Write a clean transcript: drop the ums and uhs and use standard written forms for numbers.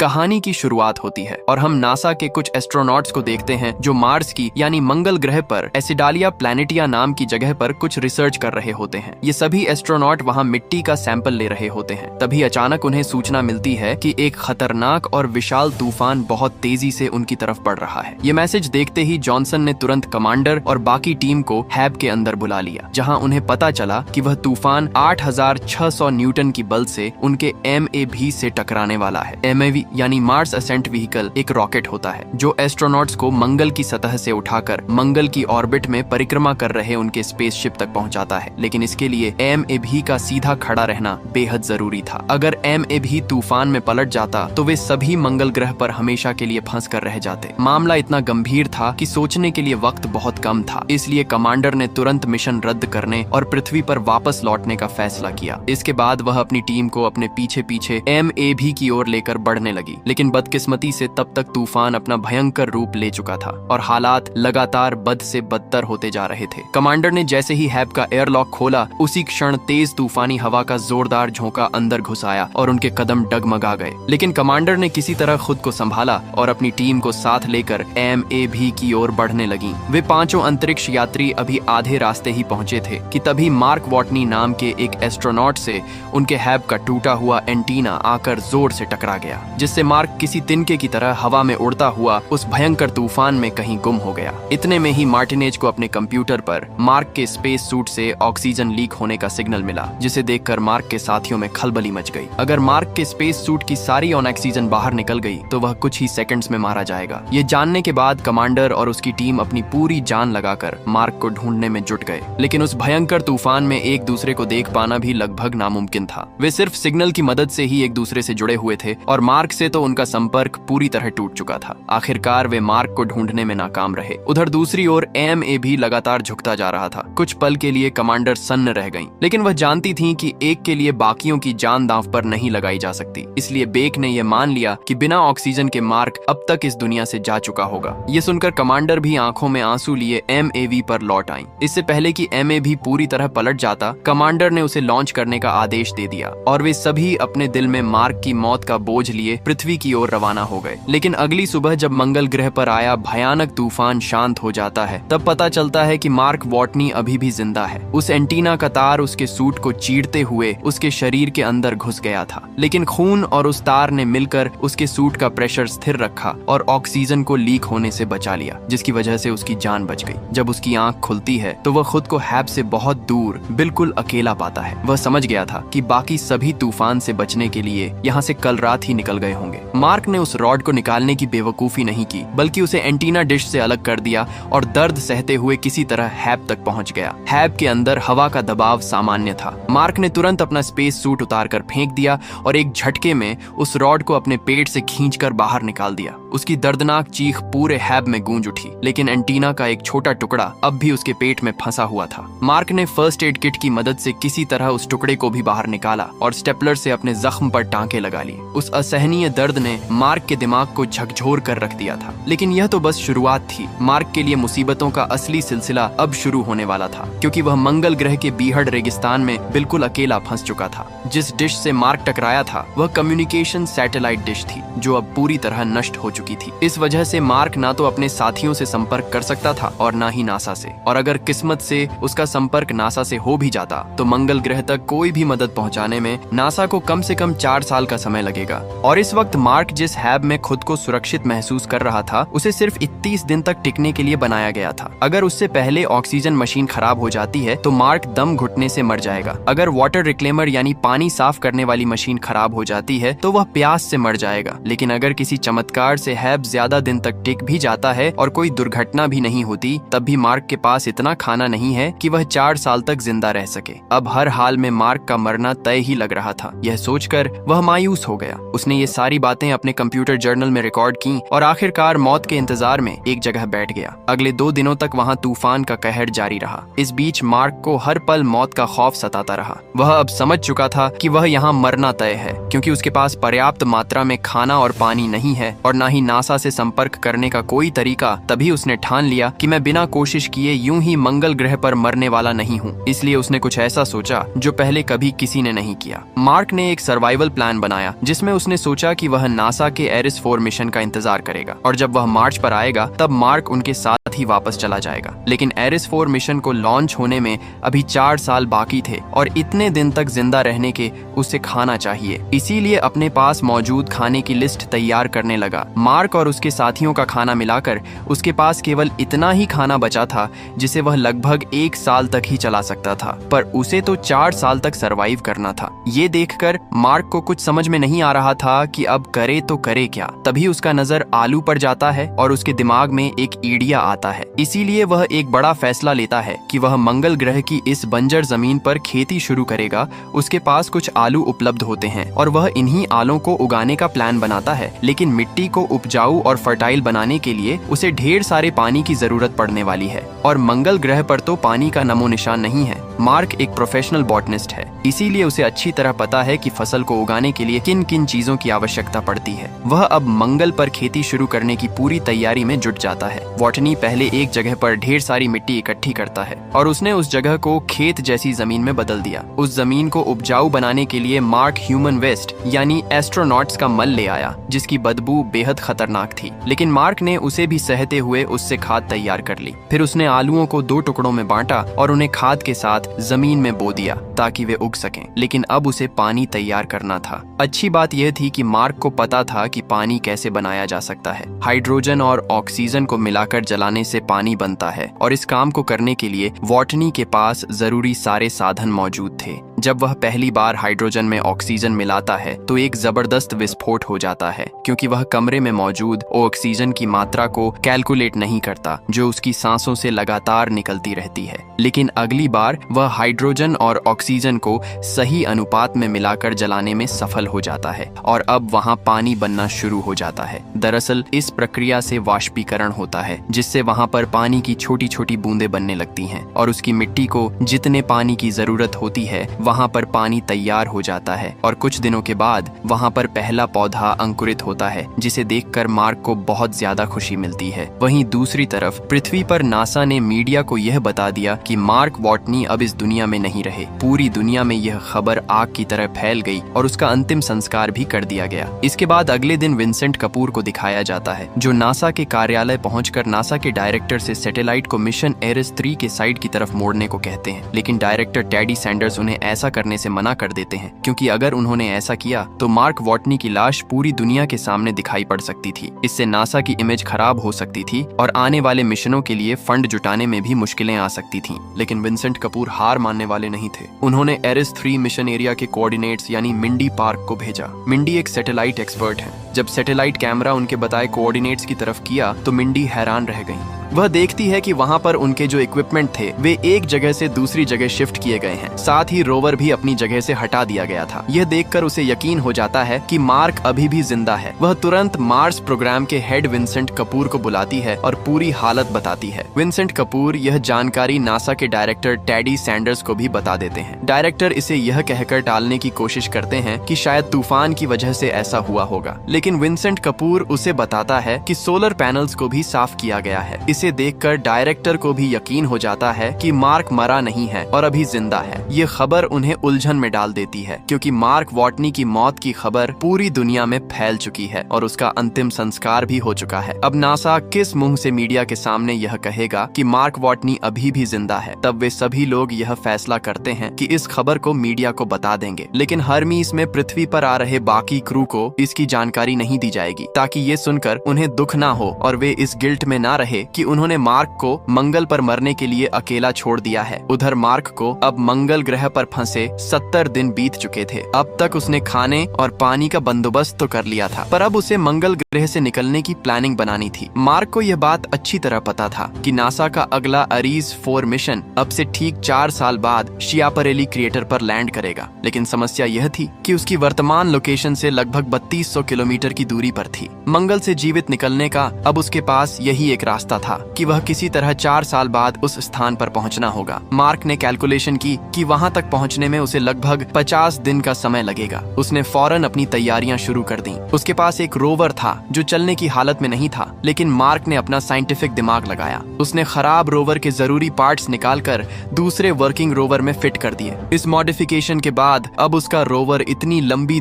कहानी की शुरुआत होती है और हम नासा के कुछ एस्ट्रोनॉट्स को देखते हैं जो मार्स की यानी मंगल ग्रह पर एसिडालिया प्लैनेटिया नाम की जगह पर कुछ रिसर्च कर रहे होते हैं। ये सभी एस्ट्रोनॉट वहाँ मिट्टी का सैंपल ले रहे होते हैं। तभी अचानक उन्हें सूचना मिलती है कि एक खतरनाक और विशाल तूफान बहुत तेजी से उनकी तरफ बढ़ रहा है। ये मैसेज देखते ही जॉनसन ने तुरंत कमांडर और बाकी टीम को हैब के अंदर बुला लिया, जहाँ उन्हें पता चला कि वह तूफान 8600 न्यूटन की बल से उनके MAV से टकराने वाला है। MAV यानी मार्स असेंट व्हीकल एक रॉकेट होता है जो एस्ट्रोनॉट्स को मंगल की सतह से उठाकर मंगल की ऑर्बिट में परिक्रमा कर रहे उनके स्पेसशिप तक पहुंचाता है। लेकिन इसके लिए MAV का सीधा खड़ा रहना बेहद जरूरी था। अगर MAV तूफान में पलट जाता तो वे सभी मंगल ग्रह पर हमेशा के लिए फंस कर रह जाते। मामला इतना गंभीर था कि सोचने के लिए वक्त बहुत कम था। इसलिए कमांडर ने तुरंत मिशन रद्द करने और पृथ्वी पर वापस लौटने का फैसला किया। इसके बाद वह अपनी टीम को अपने पीछे पीछे MAV की ओर लेकर बढ़ने लगी। लेकिन बदकिस्मती से तब तक तूफान अपना भयंकर रूप ले चुका था और हालात लगातार बद से बदतर होते जा रहे थे। कमांडर ने जैसे ही हैब का एयरलॉक खोला, उसी क्षण तेज तूफानी हवा का जोरदार झोंका अंदर घुस आया और उनके कदम डगमगा गए। लेकिन कमांडर ने किसी तरह खुद को संभाला और अपनी टीम को साथ लेकर MAV की ओर बढ़ने लगी। वे पांचों अंतरिक्ष यात्री अभी आधे रास्ते ही पहुंचे थे कि तभी मार्क वॉटनी नाम के एक एस्ट्रोनॉट से उनके हैब का टूटा हुआ एंटीना आकर जोर से टकरा गया, जिससे मार्क किसी तिनके की तरह हवा में उड़ता हुआ उस भयंकर तूफान में कहीं गुम हो गया। इतने में ही मार्टिनेज को अपने कंप्यूटर पर मार्क के स्पेस सूट से ऑक्सीजन लीक होने का सिग्नल मिला, जिसे देखकर मार्क के साथियों में खलबली मच गई। अगर मार्क के स्पेस सूट की सारी ऑक्सीजन बाहर निकल गई तो वह कुछ ही सेकंड्स में मारा जाएगा। ये जानने के बाद कमांडर और उसकी टीम अपनी पूरी जान लगाकर मार्क को ढूंढने में जुट गए। लेकिन उस भयंकर तूफान में एक दूसरे को देख पाना भी लगभग नामुमकिन था। वे सिर्फ सिग्नल की मदद से ही एक दूसरे से जुड़े हुए थे और मार्क से तो उनका संपर्क पूरी तरह टूट चुका था। आखिरकार वे मार्क को ढूंढने में नाकाम रहे। उधर दूसरी ओर MAV लगातार झुकता जा रहा था। कुछ पल के लिए कमांडर सन्न रह गईं, लेकिन वह जानती थीं कि एक के लिए बाकियों की जान दांव पर नहीं लगाई जा सकती। इसलिए बेक ने यह मान लिया कि बिना ऑक्सीजन के मार्क अब तक इस दुनिया से जा चुका होगा। ये सुनकर कमांडर भी आंखों में आंसू लिए MAV पर लौट आईं। इससे पहले कि MAV पूरी तरह पलट जाता, कमांडर ने उसे लॉन्च करने का आदेश दे दिया और वे सभी अपने दिल में मार्क की मौत का बोझ लिए पृथ्वी की ओर रवाना हो गए। लेकिन अगली सुबह जब मंगल ग्रह पर आया भयानक तूफान शांत हो जाता है, तब पता चलता है कि मार्क वॉटनी अभी भी जिंदा है। उस एंटीना का तार उसके सूट को चीरते हुए उसके शरीर के अंदर घुस गया था, लेकिन खून और उस तार ने मिलकर उसके सूट का प्रेशर स्थिर रखा और ऑक्सीजन को लीक होने से बचा लिया, जिसकी वजह से उसकी जान बच गई। जब उसकी आंख खुलती है तो वह खुद को हैब से बहुत दूर बिल्कुल अकेला पाता है। वह समझ गया था कि बाकी सभी तूफान से बचने के लिए यहाँ से कल रात ही निकल गए होंगे। मार्क ने उस रॉड को निकालने की बेवकूफी नहीं की, बल्कि उसे एंटीना डिश से अलग कर दिया और दर्द सहते हुए किसी तरह हैब तक पहुंच गया। हैब के अंदर हवा का दबाव सामान्य था। मार्क ने तुरंत अपना स्पेस सूट उतार कर फेंक दिया और एक झटके में उस रॉड को अपने पेट से खींचकर बाहर निकाल दिया। उसकी दर्दनाक चीख पूरे हैब में गूंज उठी, लेकिन एंटीना का एक छोटा टुकड़ा अब भी उसके पेट में फंसा हुआ था। मार्क ने फर्स्ट एड किट की मदद से किसी तरह उस टुकड़े को भी बाहर निकाला और स्टेपलर से अपने जख्म पर टांके लगा लिए। उस असहनीय दर्द ने मार्क के दिमाग को झकझोर कर रख दिया था। लेकिन यह तो बस शुरुआत थी। मार्क के लिए मुसीबतों का असली सिलसिला अब शुरू होने वाला था, क्योंकि वह मंगल ग्रह के बीहड़ रेगिस्तान में बिल्कुल अकेला फंस चुका था। जिस डिश से मार्क टकराया था वह कम्युनिकेशन सैटेलाइट डिश थी, जो अब पूरी तरह नष्ट हो चुकी थी। इस वजह से मार्क ना तो अपने साथियों से संपर्क कर सकता था और ना ही नासा से। और अगर किस्मत से उसका संपर्क नासा से हो भी जाता तो मंगल ग्रह तक कोई भी मदद पहुंचाने में नासा को कम से कम 4 साल का समय लगेगा। और इस वक्त मार्क जिस हैब में खुद को सुरक्षित महसूस कर रहा था, उसे सिर्फ 31 दिन तक टिकने के लिए बनाया गया था। अगर उससे पहले ऑक्सीजन मशीन खराब हो जाती है तो मार्क दम घुटने से मर जाएगा। अगर वाटर रिक्लेमर यानी पानी साफ करने वाली मशीन खराब हो जाती है तो वह प्यास से मर जाएगा। लेकिन अगर किसी चमत्कार से हैब ज्यादा दिन तक टिक भी जाता है और कोई दुर्घटना भी नहीं होती, तब भी मार्क के पास इतना खाना नहीं है कि वह 4 साल तक जिंदा रह सके। अब हर हाल में मार्क का मरना तय ही लग रहा था। यह सोचकर वह मायूस हो गया। उसने ये सारी बातें अपने कंप्यूटर जर्नल में रिकॉर्ड की और आखिरकार मौत के इंतजार में एक जगह बैठ गया। अगले 2 दिनों तक वहाँ तूफान का कहर जारी रहा। इस बीच मार्क को हर पल मौत का खौफ सताता रहा। वह अब समझ चुका था कि वह यहाँ मरना तय है, क्योंकि उसके पास पर्याप्त मात्रा में खाना और पानी नहीं है और न ही नासा से संपर्क करने का कोई तरीका। तभी उसने ठान लिया कि मैं बिना कोशिश किए यूं ही मंगल ग्रह पर मरने वाला नहीं हूँ। इसलिए उसने कुछ ऐसा सोचा जो पहले कभी किसी ने नहीं किया। मार्क ने एक सर्वाइवल प्लान बनाया, जिसमें उसने सोचा कि वह नासा के एरिस 4 मिशन का इंतजार करेगा और जब वह मार्च पर आएगा तब मार्क उनके साथ ही वापस चला जाएगा। लेकिन एरिस 4 मिशन को लॉन्च होने में अभी 4 साल बाकी थे और इतने दिन तक जिंदा रहने के उसे खाना चाहिए, इसीलिए अपने पास मौजूद खाने की लिस्ट तैयार करने लगा। मार्क और उसके साथियों का खाना मिलाकर उसके पास केवल इतना ही खाना बचा था जिसे वह लगभग 1 साल तक ही चला सकता था, पर उसे तो 4 साल तक सरवाइव करना था। ये देखकर मार्क को कुछ समझ में नहीं आ रहा था कि अब करे तो करे क्या। तभी उसका नजर आलू पर जाता है और उसके दिमाग में एक आइडिया आता है। इसीलिए वह एक बड़ा फैसला लेता है कि वह मंगल ग्रह की इस बंजर जमीन पर खेती शुरू करेगा। उसके पास कुछ आलू उपलब्ध होते हैं और वह इन्हीं आलू को उगाने का प्लान बनाता है, लेकिन मिट्टी को उपजाऊ और फर्टाइल बनाने के लिए उसे ढेर सारे पानी की जरूरत पड़ने वाली है और मंगल ग्रह पर तो पानी का नमो निशान नहीं है। मार्क एक प्रोफेशनल बॉटनिस्ट है, इसीलिए उसे अच्छी तरह पता है कि फसल को उगाने के लिए किन किन चीजों की आवश्यकता पड़ती है। वह अब मंगल पर खेती शुरू करने की पूरी तैयारी में जुट जाता है। बॉटनी पहले एक जगह पर ढेर सारी मिट्टी इकट्ठी करता है और उसने उस जगह को खेत जैसी जमीन में बदल दिया। उस जमीन को उपजाऊ बनाने के लिए मार्क ह्यूमन वेस्ट यानी एस्ट्रोनॉट्स का मल ले आया, जिसकी बदबू बेहद खतरनाक थी, लेकिन मार्क ने उसे भी सहते हुए उससे खाद तैयार कर ली। फिर उसने आलूओं को 2 टुकड़ों में बांटा और उन्हें खाद के साथ जमीन में बो दिया ताकि वे उग सकें, लेकिन अब उसे पानी तैयार करना था। अच्छी बात यह थी कि मार्क को पता था कि पानी कैसे बनाया जा सकता है। हाइड्रोजन और ऑक्सीजन को मिलाकर जलाने से पानी बनता है और इस काम को करने के लिए वॉटनी के पास जरूरी सारे साधन मौजूद थे। जब वह पहली बार हाइड्रोजन में ऑक्सीजन मिलाता है तो एक जबरदस्त विस्फोट हो जाता है, क्योंकि वह कमरे में मौजूद ऑक्सीजन की मात्रा को कैलकुलेट नहीं करता जो उसकी सांसों से लगातार निकलती रहती है। लेकिन अगली बार वह हाइड्रोजन और ऑक्सीजन को सही अनुपात में मिलाकर जलाने में सफल हो जाता है और अब वहां पानी बनना शुरू हो जाता है। दरअसल इस प्रक्रिया से वाष्पीकरण होता है, जिससे वहां पर पानी की छोटी छोटी बूंदें बनने लगती हैं और उसकी मिट्टी को जितने पानी की जरूरत होती है वहां पर पानी तैयार हो जाता है और कुछ दिनों के बाद वहां पर पहला पौधा अंकुरित होता है, जिसे देखकर मार्क को बहुत ज्यादा खुशी मिलती है। वहीं दूसरी तरफ पृथ्वी पर नासा ने मीडिया को यह बता दिया कि मार्क वॉटनी अब इस दुनिया में नहीं रहे। पूरी दुनिया में यह खबर आग की तरह फैल गई और उसका अंतिम संस्कार भी कर दिया गया। इसके बाद अगले दिन विंसेंट कपूर को दिखाया जाता है, जो नासा के कार्यालय पहुंचकर नासा के डायरेक्टर से सैटेलाइट को मिशन एरिस 3 के साइड की तरफ मोड़ने को कहते हैं, लेकिन डायरेक्टर टेडी सैंडर्स उन्हें ऐसा करने से मना कर देते हैं, क्योंकि अगर उन्होंने ऐसा किया तो मार्क वॉटनी की लाश पूरी दुनिया के सामने दिखाई पड़ सकती थी। इससे नासा की इमेज खराब हो सकती थी और आने वाले मिशनों के लिए फंड जुटाने में भी मुश्किलें आ सकती थीं। लेकिन विंसेंट कपूर हार मानने वाले नहीं थे। उन्होंने एरिस 3 मिशन एरिया के कोऑर्डिनेट्स यानी मिंडी पार्क को भेजा। मिंडी एक सैटेलाइट एक्सपर्ट है। जब सैटेलाइट कैमरा उनके बताए कोऑर्डिनेट्स की तरफ किया तो मिंडी हैरान रह गई। वह देखती है कि वहां पर उनके जो इक्विपमेंट थे वे एक जगह से दूसरी जगह शिफ्ट किए गए हैं, साथ ही रोवर भी अपनी जगह से हटा दिया गया था। यह देखकर उसे यकीन हो जाता है कि मार्क अभी भी जिंदा है। वह तुरंत मार्स प्रोग्राम के हेड विंसेंट कपूर को बुलाती है और पूरी हालत बताती है। विंसेंट कपूर यह जानकारी नासा के डायरेक्टर टेडी सैंडर्स को भी बता देते हैं। डायरेक्टर इसे यह कहकर टालने की कोशिश करते हैं कि शायद तूफान की वजह से ऐसा हुआ होगा, लेकिन विंसेंट कपूर उसे बताता है कि सोलर पैनल्स को भी साफ किया गया है। इसे देखकर डायरेक्टर को भी यकीन हो जाता है कि मार्क मरा नहीं है और अभी जिंदा है। ये खबर उन्हें उलझन में डाल देती है, क्योंकि मार्क वॉटनी की मौत की खबर पूरी दुनिया में फैल चुकी है और उसका अंतिम संस्कार भी हो चुका है। अब नासा किस मुंह से मीडिया के सामने यह कहेगा कि मार्क वॉटनी अभी भी जिंदा है? तब वे सभी लोग यह फैसला करते हैं कि इस खबर को मीडिया को बता देंगे, लेकिन हरमीस में पृथ्वी पर आ रहे बाकी क्रू को इसकी जानकारी नहीं दी जाएगी, ताकि ये सुनकर उन्हें दुख ना हो और वे इस गिल्ट में ना रहे कि उन्होंने मार्क को मंगल पर मरने के लिए अकेला छोड़ दिया है। उधर मार्क को अब मंगल ग्रह पर फंसे 70 दिन बीत चुके थे। अब तक उसने खाने और पानी का बंदोबस्त तो कर लिया था, पर अब उसे मंगल ग्रह से निकलने की प्लानिंग बनानी थी। मार्क को यह बात अच्छी तरह पता था कि नासा का अगला अरीज 4 मिशन अब से ठीक 4 साल बाद शियापरेली क्रिएटर पर लैंड करेगा, लेकिन समस्या यह थी कि उसकी वर्तमान लोकेशन से लगभग 3200 किलोमीटर की दूरी पर थी। मंगल से जीवित निकलने का अब उसके पास यही एक रास्ता था कि वह किसी तरह 4 साल बाद उस स्थान पर पहुंचना होगा। मार्क ने कैलकुलेशन की कि वहां तक पहुंचने में उसे लगभग 50 दिन का समय लगेगा। उसने फौरन अपनी तैयारियां शुरू कर दी। उसके पास एक रोवर था जो चलने की हालत में नहीं था, लेकिन मार्क ने अपना साइंटिफिक दिमाग लगाया। उसने खराब रोवर के जरूरी पार्ट्स निकालकर दूसरे वर्किंग रोवर में फिट कर दिए। इस मॉडिफिकेशन के बाद अब उसका रोवर इतनी लंबी